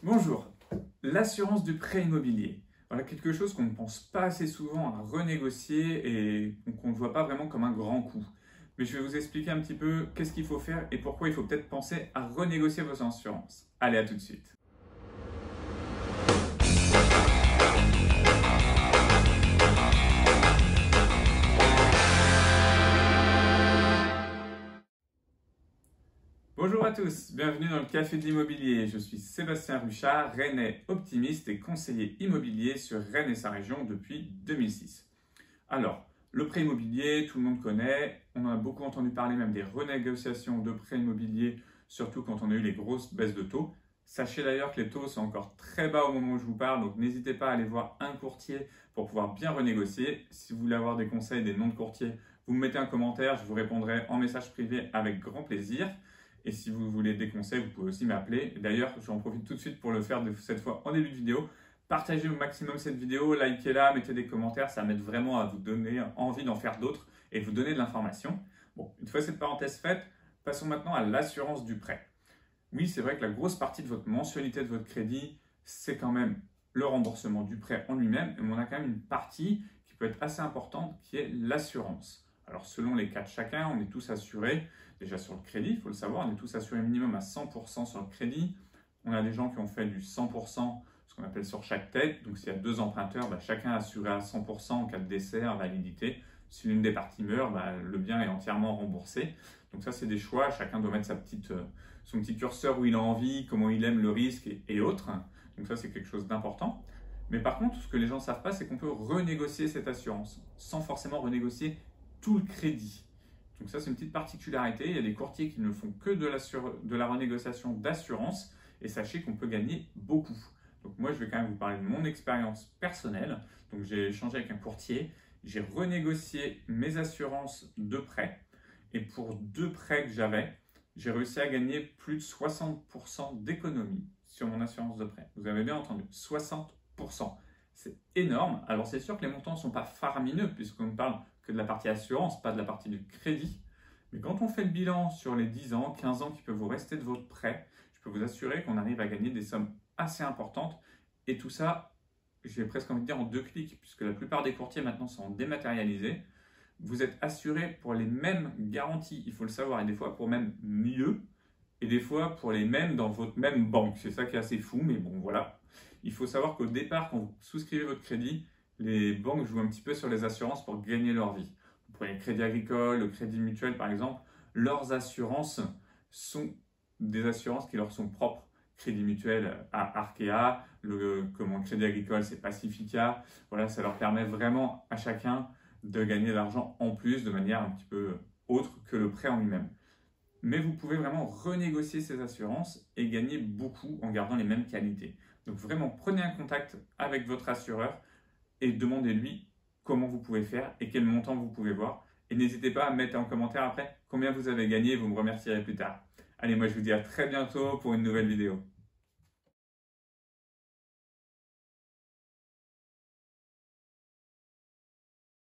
Bonjour, l'assurance du prêt immobilier. Voilà quelque chose qu'on ne pense pas assez souvent à renégocier et qu'on ne voit pas vraiment comme un grand coût. Mais je vais vous expliquer un petit peu qu'est-ce qu'il faut faire et pourquoi il faut peut-être penser à renégocier vos assurances. Allez, à tout de suite. Bonjour à tous, bienvenue dans le Café de l'Immobilier. Je suis Sébastien Ruchard, rennais optimiste et conseiller immobilier sur Rennes et sa région depuis 2006. Alors, le prêt immobilier, tout le monde connaît, on en a beaucoup entendu parler même des renégociations de prêts immobiliers, surtout quand on a eu les grosses baisses de taux. Sachez d'ailleurs que les taux sont encore très bas au moment où je vous parle, donc n'hésitez pas à aller voir un courtier pour pouvoir bien renégocier. Si vous voulez avoir des conseils, des noms de courtiers, vous me mettez un commentaire, je vous répondrai en message privé avec grand plaisir. Et si vous voulez des conseils, vous pouvez aussi m'appeler. D'ailleurs, j'en profite tout de suite pour le faire cette fois en début de vidéo. Partagez au maximum cette vidéo, likez-la, mettez des commentaires, ça m'aide vraiment à vous donner envie d'en faire d'autres et de vous donner de l'information. Bon, une fois cette parenthèse faite, passons maintenant à l'assurance du prêt. Oui, c'est vrai que la grosse partie de votre mensualité de votre crédit, c'est quand même le remboursement du prêt en lui-même, mais on a quand même une partie qui peut être assez importante qui est l'assurance. Alors selon les cas de chacun, on est tous assurés. Déjà sur le crédit, il faut le savoir, on est tous assurés minimum à 100% sur le crédit. On a des gens qui ont fait du 100%, ce qu'on appelle sur chaque tête. Donc s'il y a deux emprunteurs, chacun est assuré à 100% en cas de décès, invalidité. Si l'une des parties meurt, le bien est entièrement remboursé. Donc ça, c'est des choix. Chacun doit mettre son petit curseur où il a envie, comment il aime le risque et autres. Donc ça, c'est quelque chose d'important. Mais par contre, ce que les gens ne savent pas, c'est qu'on peut renégocier cette assurance sans forcément renégocier tout le crédit. Donc ça, c'est une petite particularité. Il y a des courtiers qui ne font que de la renégociation d'assurance et sachez qu'on peut gagner beaucoup. Donc moi, je vais quand même vous parler de mon expérience personnelle. Donc j'ai échangé avec un courtier, j'ai renégocié mes assurances de prêt et pour deux prêts que j'avais, j'ai réussi à gagner plus de 60% d'économie sur mon assurance de prêt. Vous avez bien entendu, 60%. C'est énorme. Alors c'est sûr que les montants ne sont pas faramineux puisqu'on ne parle que de la partie assurance, pas de la partie du crédit. Mais quand on fait le bilan sur les 10 ans, 15 ans qui peuvent vous rester de votre prêt, je peux vous assurer qu'on arrive à gagner des sommes assez importantes. Et tout ça, j'ai presque envie de dire en deux clics, puisque la plupart des courtiers maintenant sont dématérialisés. Vous êtes assuré pour les mêmes garanties, il faut le savoir, et des fois pour même mieux, et des fois pour les mêmes dans votre même banque. C'est ça qui est assez fou, mais bon, voilà. Il faut savoir qu'au départ, quand vous souscrivez votre crédit, les banques jouent un petit peu sur les assurances pour gagner leur vie. Vous prenez le crédit agricole, le crédit mutuel par exemple, leurs assurances sont des assurances qui leur sont propres. Crédit mutuel à Arkea, le crédit agricole c'est Pacifica. Voilà, ça leur permet vraiment à chacun de gagner de l'argent en plus de manière un petit peu autre que le prêt en lui-même. Mais vous pouvez vraiment renégocier ces assurances et gagner beaucoup en gardant les mêmes qualités. Donc vraiment, prenez un contact avec votre assureur et demandez-lui comment vous pouvez faire et quel montant vous pouvez voir. Et n'hésitez pas à mettre en commentaire après combien vous avez gagné et vous me remercierez plus tard. Allez, moi je vous dis à très bientôt pour une nouvelle vidéo.